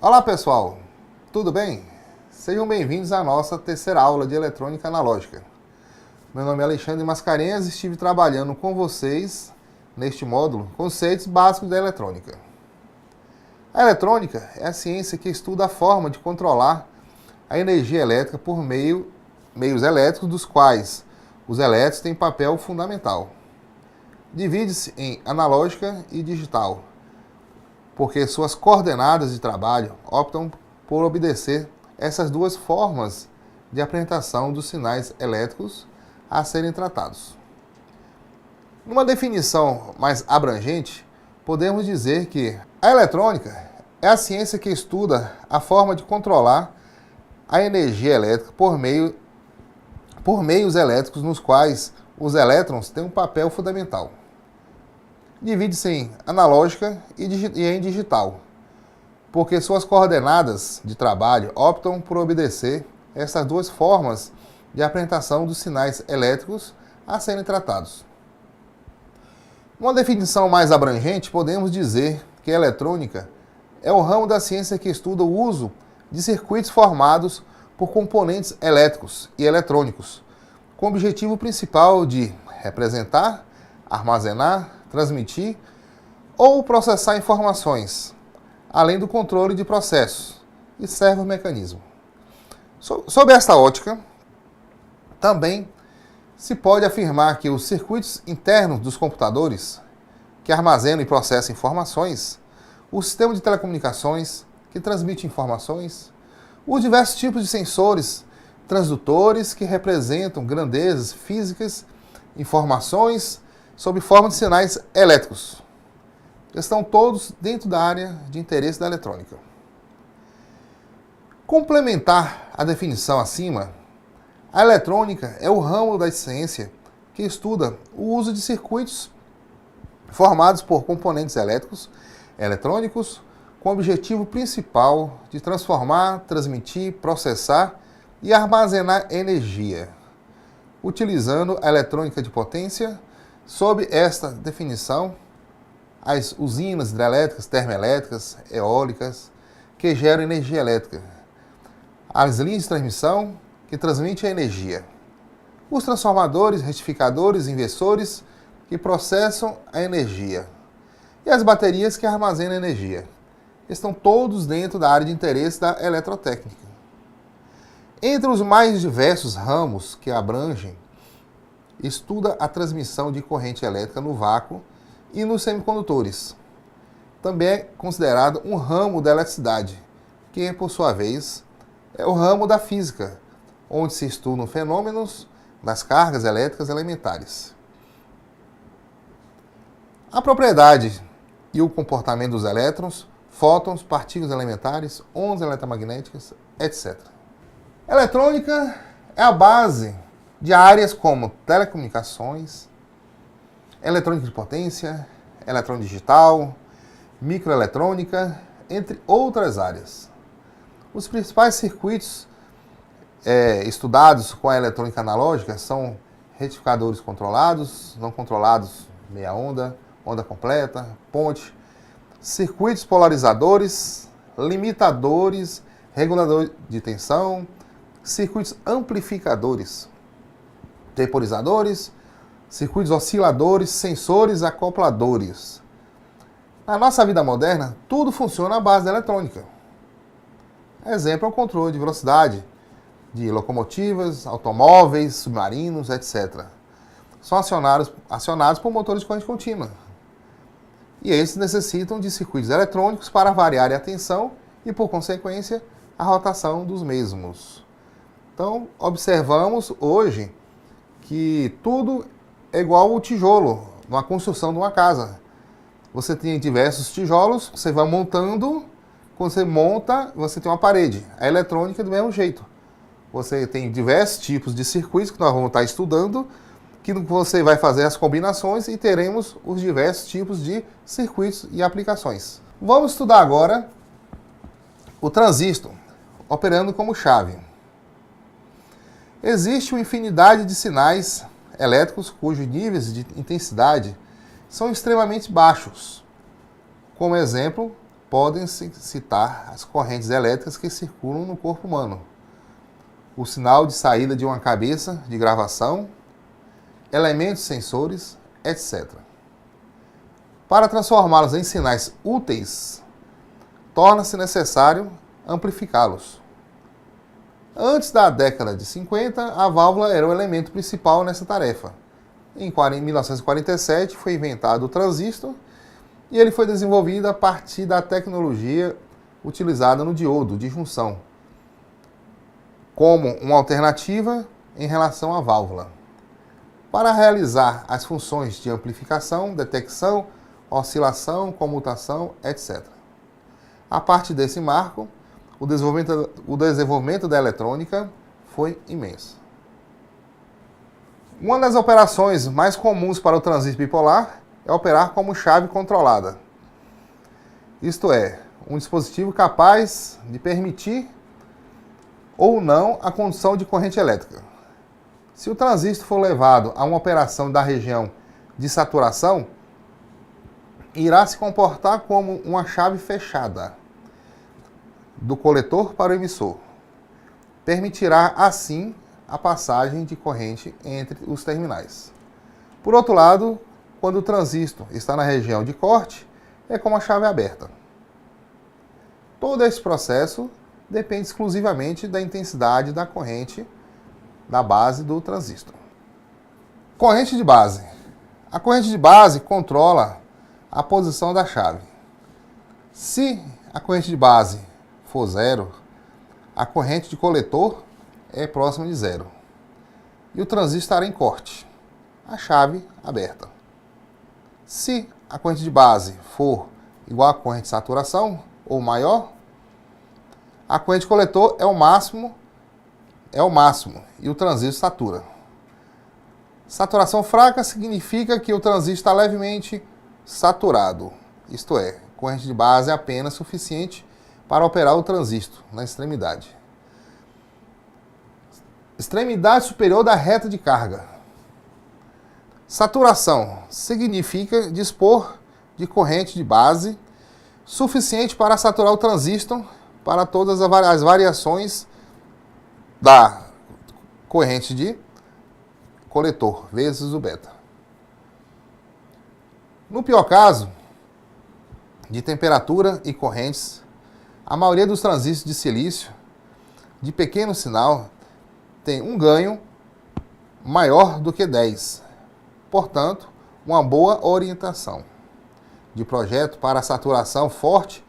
Olá pessoal, tudo bem? Sejam bem-vindos à nossa terceira aula de eletrônica analógica. Meu nome é Alexandre Mascarenhas e estive trabalhando com vocês, neste módulo, conceitos básicos da eletrônica. A eletrônica é a ciência que estuda a forma de controlar a energia elétrica por meios elétricos, dos quais os elétrons têm papel fundamental. Divide-se em analógica e digital, porque suas coordenadas de trabalho optam por obedecer essas duas formas de apresentação dos sinais elétricos a serem tratados. Numa definição mais abrangente, podemos dizer que a eletrônica é a ciência que estuda a forma de controlar a energia elétrica por meios elétricos nos quais os elétrons têm um papel fundamental. Divide-se em analógica e em digital, porque suas coordenadas de trabalho optam por obedecer essas duas formas de apresentação dos sinais elétricos a serem tratados. Uma definição mais abrangente, podemos dizer que a eletrônica é o ramo da ciência que estuda o uso de circuitos formados por componentes elétricos e eletrônicos, com o objetivo principal de representar, armazenar, transmitir ou processar informações, além do controle de processos e servo-mecanismo. Sob esta ótica, também se pode afirmar que os circuitos internos dos computadores, que armazenam e processam informações, o sistema de telecomunicações, que transmite informações, os diversos tipos de sensores, transdutores, que representam grandezas físicas, informações, sob forma de sinais elétricos. Estão todos dentro da área de interesse da eletrônica. Complementar a definição acima, a eletrônica é o ramo da ciência que estuda o uso de circuitos formados por componentes elétricos, eletrônicos, com o objetivo principal de transformar, transmitir, processar e armazenar energia, utilizando a eletrônica de potência. Sob esta definição, as usinas hidrelétricas, termoelétricas, eólicas, que geram energia elétrica, as linhas de transmissão, que transmitem a energia, os transformadores, retificadores, inversores, que processam a energia, e as baterias, que armazenam a energia. Estão todos dentro da área de interesse da eletrotécnica. Entre os mais diversos ramos que abrangem, estuda a transmissão de corrente elétrica no vácuo e nos semicondutores. Também é considerado um ramo da eletricidade, que, por sua vez, é o ramo da física, onde se estudam fenômenos das cargas elétricas elementares. A propriedade e o comportamento dos elétrons, fótons, partículas elementares, ondas eletromagnéticas, etc. A eletrônica é a base de áreas como telecomunicações, eletrônica de potência, eletrônica digital, microeletrônica, entre outras áreas. Os principais circuitos estudados com a eletrônica analógica são retificadores controlados, não controlados, meia onda, onda completa, ponte, circuitos polarizadores, limitadores, regulador de tensão, circuitos amplificadores, temporizadores, circuitos osciladores, sensores, acopladores. Na nossa vida moderna, tudo funciona à base da eletrônica. Exemplo é o controle de velocidade de locomotivas, automóveis, submarinos, etc. São acionados por motores de corrente contínua. E esses necessitam de circuitos eletrônicos para variar a tensão e, por consequência, a rotação dos mesmos. Então, observamos hoje que tudo é igual ao tijolo, na construção de uma casa. Você tem diversos tijolos, você vai montando, quando você monta, você tem uma parede. A eletrônica é do mesmo jeito. Você tem diversos tipos de circuitos que nós vamos estar estudando, que você vai fazer as combinações e teremos os diversos tipos de circuitos e aplicações. Vamos estudar agora o transistor, operando como chave. Existe uma infinidade de sinais elétricos cujos níveis de intensidade são extremamente baixos. Como exemplo, podem-se citar as correntes elétricas que circulam no corpo humano, o sinal de saída de uma cabeça de gravação, elementos sensores, etc. Para transformá-los em sinais úteis, torna-se necessário amplificá-los. Antes da década de 50, a válvula era o elemento principal nessa tarefa. Em 1947 foi inventado o transistor e ele foi desenvolvido a partir da tecnologia utilizada no diodo de junção, como uma alternativa em relação à válvula, para realizar as funções de amplificação, detecção, oscilação, comutação, etc. A partir desse marco, o desenvolvimento da eletrônica foi imenso. Uma das operações mais comuns para o transistor bipolar é operar como chave controlada. Isto é, um dispositivo capaz de permitir ou não a condução de corrente elétrica. Se o transistor for levado a uma operação da região de saturação, irá se comportar como uma chave fechada do coletor para o emissor. Permitirá, assim, a passagem de corrente entre os terminais. Por outro lado, quando o transistor está na região de corte, é como a chave aberta. Todo esse processo depende exclusivamente da intensidade da corrente da base do transistor. Corrente de base. A corrente de base controla a posição da chave. Se a corrente de base for zero, a corrente de coletor é próxima de zero e o transistor estará em corte, a chave aberta. Se a corrente de base for igual à corrente de saturação ou maior, a corrente de coletor é o máximo e o transistor satura. Saturação fraca significa que o transistor está levemente saturado, isto é, corrente de base é apenas suficiente para operar o transistor na extremidade. Extremidade superior da reta de carga. Saturação significa dispor de corrente de base suficiente para saturar o transistor para todas as variações da corrente de coletor vezes o beta. No pior caso, de temperatura e correntes, a maioria dos transistores de silício de pequeno sinal tem um ganho maior do que 10. Portanto, uma boa orientação de projeto para saturação forte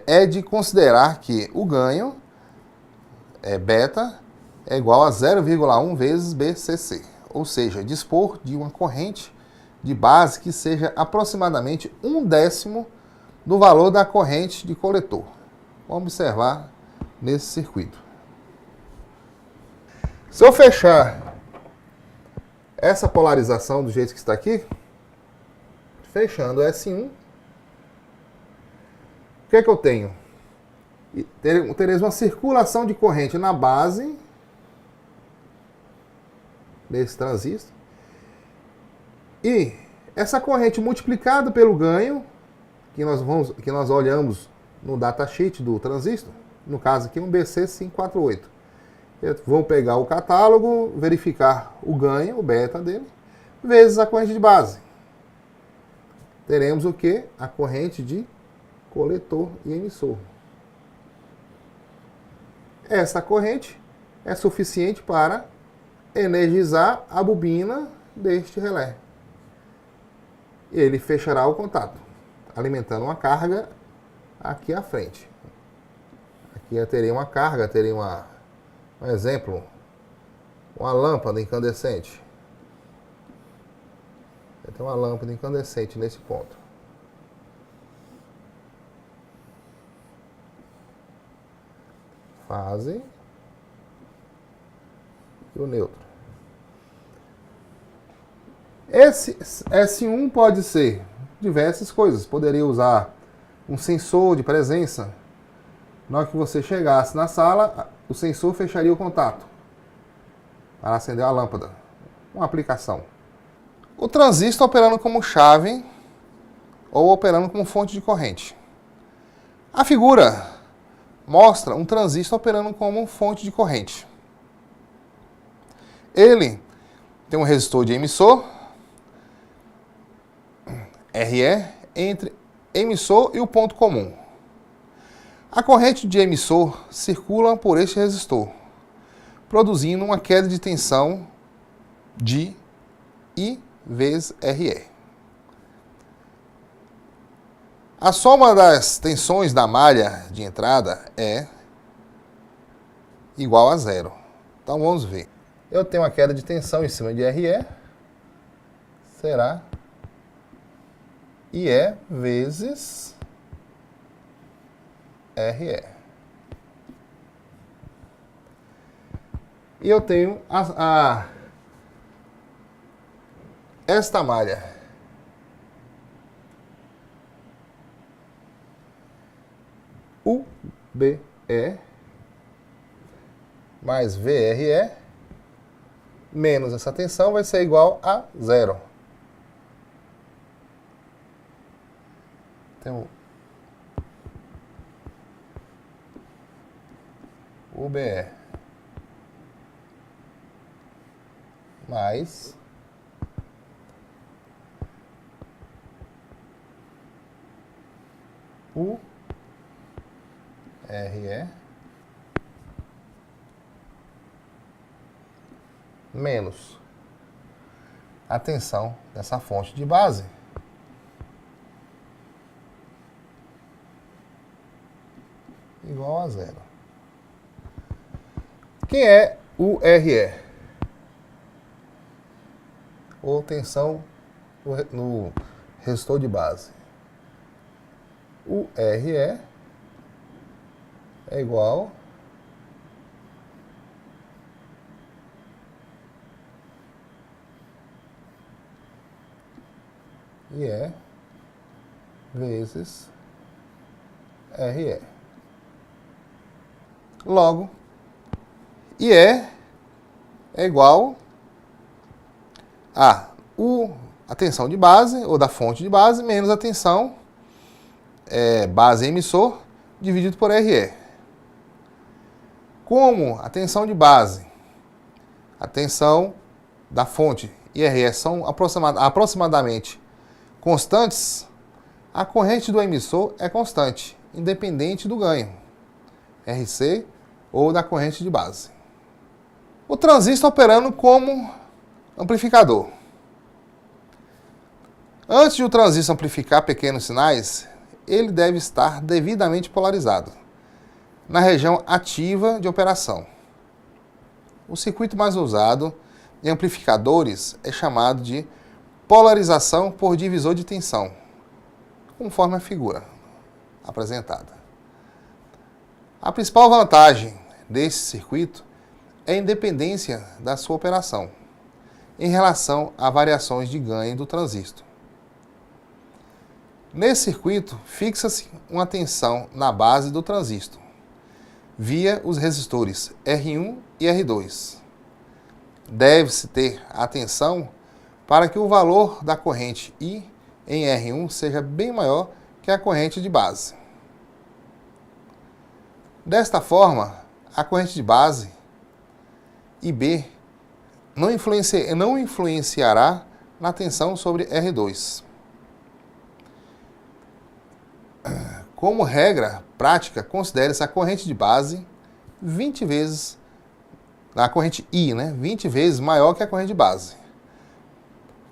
é de considerar que o ganho beta é igual a 0,1 vezes BCC, ou seja, dispor de uma corrente de base que seja aproximadamente 1/10 do valor da corrente de coletor. Vamos observar nesse circuito. Se eu fechar essa polarização do jeito que está aqui, fechando S1, o que é que eu tenho? Teremos uma circulação de corrente na base desse transistor. E essa corrente multiplicada pelo ganho, que nós olhamos no datasheet do transistor, no caso aqui um BC548. Vou pegar o catálogo, verificar o ganho, o beta dele, vezes a corrente de base. Teremos o que? A corrente de coletor e emissor. Essa corrente é suficiente para energizar a bobina deste relé. Ele fechará o contato, alimentando uma carga aqui à frente. Aqui eu teria uma carga, teria um exemplo, uma lâmpada incandescente. Tem uma lâmpada incandescente nesse ponto. Fase e o neutro. Esse S1 pode ser diversas coisas. Poderia usar um sensor de presença. Na hora que você chegasse na sala, o sensor fecharia o contato para acender a lâmpada. Uma aplicação. O transistor operando como chave ou operando como fonte de corrente. A figura mostra um transistor operando como fonte de corrente. Ele tem um resistor de emissor, RE, entre emissor e o ponto comum. A corrente de emissor circula por este resistor, produzindo uma queda de tensão de I vezes RE. A soma das tensões da malha de entrada é igual a zero. Então vamos ver. Eu tenho uma queda de tensão em cima de RE, será IE vezes RE. E eu tenho esta malha. UBE mais VRE menos essa tensão vai ser igual a zero. Então, UBE mais URE menos a tensão dessa fonte de base igual a zero. Quem é o RE? Ou tensão no resistor de base. O RE é igual IE vezes RE. Logo, IE é igual a tensão de base, ou da fonte de base, menos a tensão base emissor, dividido por RE. Como a tensão de base, a tensão da fonte e RE são aproximadamente constantes, a corrente do emissor é constante, independente do ganho, RC ou da corrente de base. O transistor operando como amplificador. Antes de o transistor amplificar pequenos sinais, ele deve estar devidamente polarizado na região ativa de operação. O circuito mais usado em amplificadores é chamado de polarização por divisor de tensão, conforme a figura apresentada. A principal vantagem desse circuito é a independência da sua operação em relação a variações de ganho do transistor. Nesse circuito, fixa-se uma tensão na base do transistor, via os resistores R1 e R2. Deve-se ter atenção para que o valor da corrente I em R1 seja bem maior que a corrente de base. Desta forma, a corrente de base IB não influenciará na tensão sobre R2. Como regra prática, considere-se a corrente de base 20 vezes, a corrente I, 20 vezes maior que a corrente de base,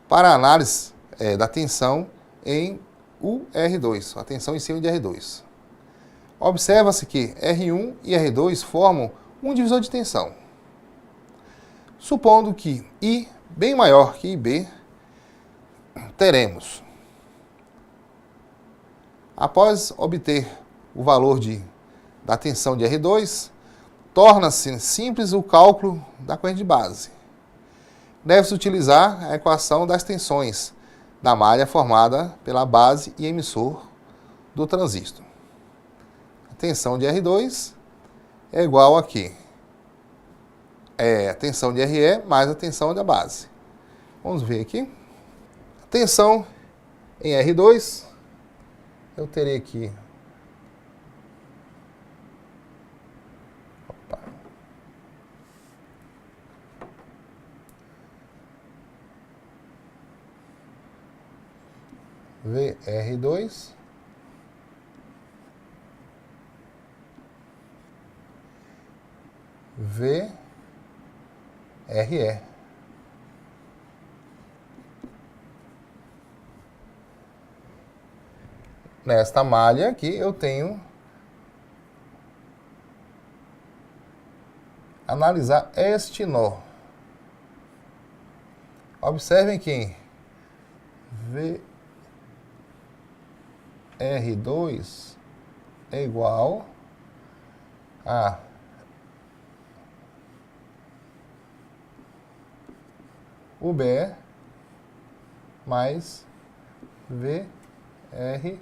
para a análise da tensão em R2, a tensão em cima de R2. Observa-se que R1 e R2 formam um divisor de tensão. Supondo que I bem maior que IB, teremos, após obter o valor da tensão de R2, torna-se simples o cálculo da corrente de base. Deve-se utilizar a equação das tensões da malha formada pela base e emissor do transistor. A tensão de R2 é igual a quê? A tensão de RE mais a tensão da base. Vamos ver aqui. A tensão em R2 eu terei aqui. Opa. VR2 VRE. Nesta malha aqui eu tenho analisar este nó. Observem que VR2 é igual a UBE mais VRE.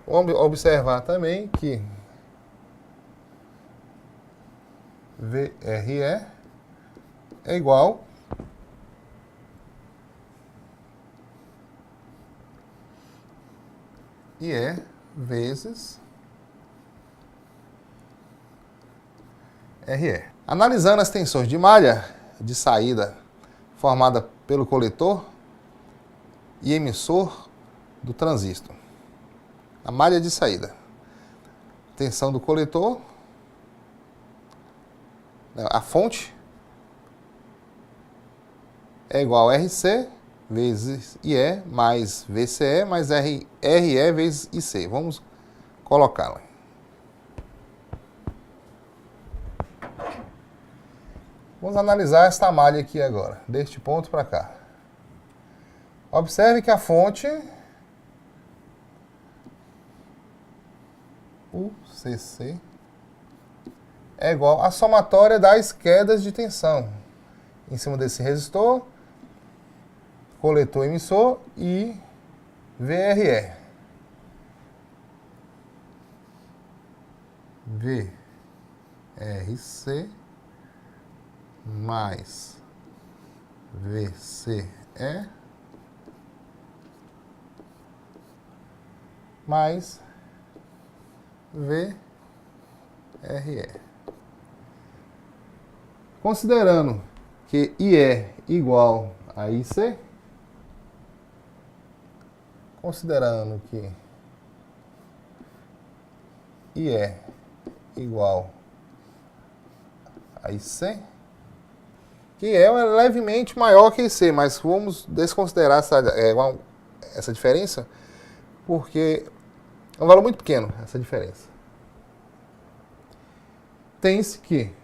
Vamos observar também que VRE é igual IE vezes RE. Analisando as tensões de malha de saída formada pelo coletor e emissor do transistor. A malha de saída. Tensão do coletor, a fonte, é igual a RC vezes IE mais VCE mais RE vezes IC. Vamos colocá-la. Vamos analisar esta malha aqui agora, deste ponto para cá. Observe que a fonte, UCC, é igual à somatória das quedas de tensão em cima desse resistor, coletor emissor e VRE. VRC mais VCE mais VRE. Considerando que IE igual a IC, considerando que IE igual a IC, que é levemente maior que IC, mas vamos desconsiderar essa diferença, porque é um valor muito pequeno, essa diferença. Tem-se que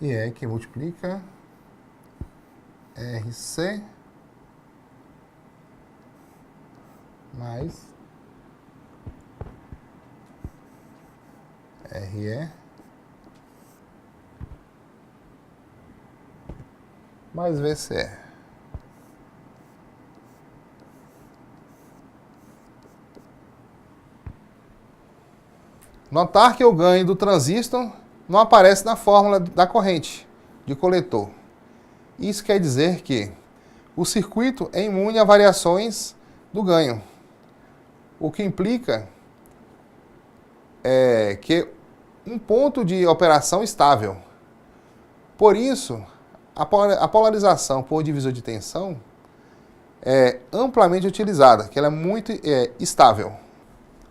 IE que multiplica RC mais RE mais VCE. Notar que o ganho do transistor não aparece na fórmula da corrente de coletor. Isso quer dizer que o circuito é imune a variações do ganho, o que implica que um ponto de operação estável. Por isso, a polarização por divisor de tensão é amplamente utilizada, que ela é muito estável.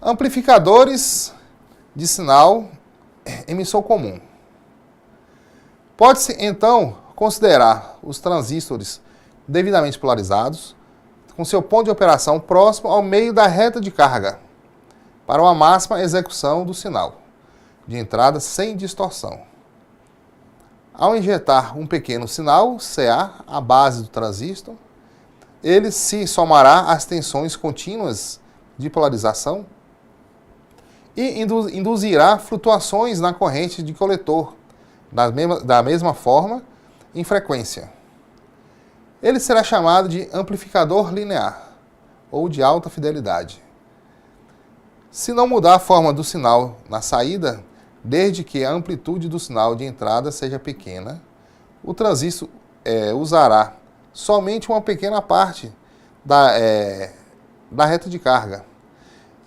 Amplificadores de sinal emissor comum. Pode-se, então, considerar os transistores devidamente polarizados, com seu ponto de operação próximo ao meio da reta de carga, para uma máxima execução do sinal de entrada sem distorção. Ao injetar um pequeno sinal, CA, à base do transistor, ele se somará às tensões contínuas de polarização e induzirá flutuações na corrente de coletor, da mesma forma, em frequência. Ele será chamado de amplificador linear ou de alta fidelidade. Se não mudar a forma do sinal na saída, desde que a amplitude do sinal de entrada seja pequena, o transistor usará somente uma pequena parte da reta de carga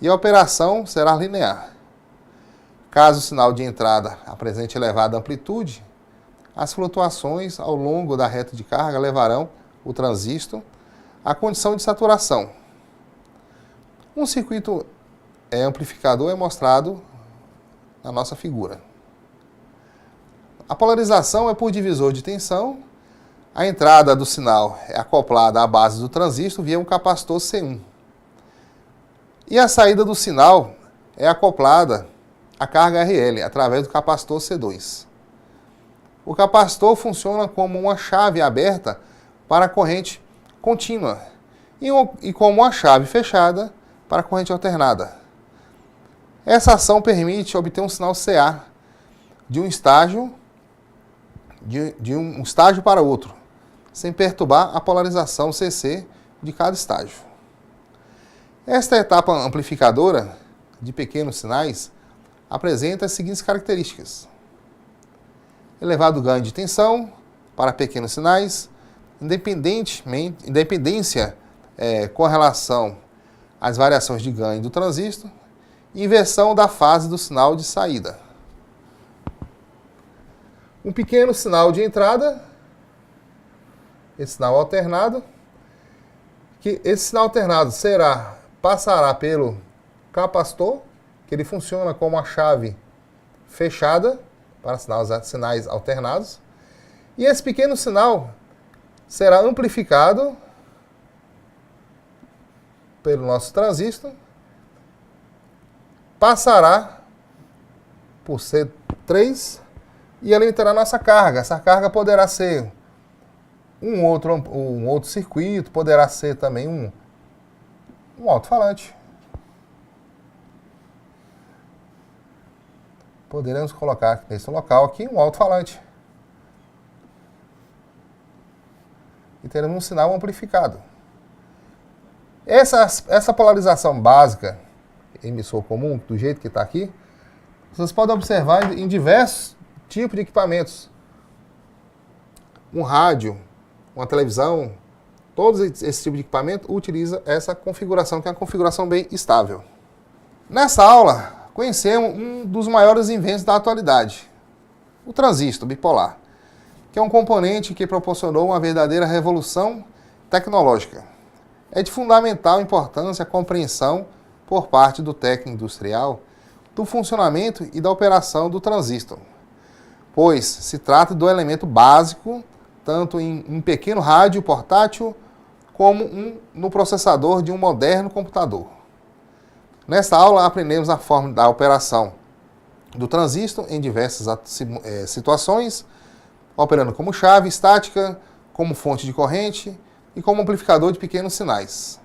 e a operação será linear. Caso o sinal de entrada apresente elevada amplitude, as flutuações ao longo da reta de carga levarão o transistor à condição de saturação. Um circuito amplificador é mostrado na nossa figura. A polarização é por divisor de tensão. A entrada do sinal é acoplada à base do transistor via um capacitor C1. E a saída do sinal é acoplada à carga RL através do capacitor C2. O capacitor funciona como uma chave aberta para a corrente contínua e como uma chave fechada para a corrente alternada. Essa ação permite obter um sinal CA de um estágio para outro, sem perturbar a polarização CC de cada estágio. Esta etapa amplificadora de pequenos sinais apresenta as seguintes características: elevado ganho de tensão para pequenos sinais, independência com relação às variações de ganho do transistor, e inversão da fase do sinal de saída. Um pequeno sinal de entrada, esse sinal alternado, que esse sinal alternado passará pelo capacitor, que ele funciona como uma chave fechada para sinais alternados, e esse pequeno sinal será amplificado pelo nosso transistor, passará por C3 e alimentará nossa carga. Essa carga poderá ser um outro circuito, poderá ser também um alto-falante. Poderemos colocar nesse local aqui um alto-falante. E teremos um sinal amplificado. Essa polarização básica, emissor comum, do jeito que está aqui, vocês podem observar em diversos tipos de equipamentos. Um rádio, uma televisão, todos esse tipo de equipamento utiliza essa configuração, que é uma configuração bem estável. Nessa aula, conhecemos um dos maiores inventos da atualidade, o transistor bipolar, que é um componente que proporcionou uma verdadeira revolução tecnológica. É de fundamental importância a compreensão por parte do técnico industrial do funcionamento e da operação do transistor, pois se trata do elemento básico tanto em um pequeno rádio portátil como no processador de um moderno computador. Nesta aula aprendemos a forma da operação do transistor em diversas situações, operando como chave estática, como fonte de corrente e como amplificador de pequenos sinais.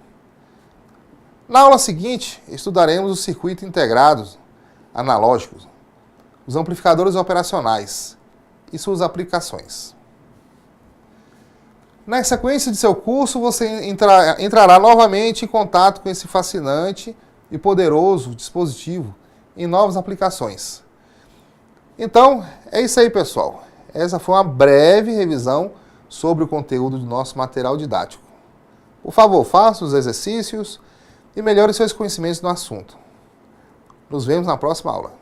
Na aula seguinte, estudaremos os circuitos integrados analógicos, os amplificadores operacionais e suas aplicações. Na sequência de seu curso, você entrará novamente em contato com esse fascinante e poderoso dispositivo em novas aplicações. Então, é isso aí, pessoal. Essa foi uma breve revisão sobre o conteúdo do nosso material didático. Por favor, faça os exercícios e melhore seus conhecimentos no assunto. Nos vemos na próxima aula.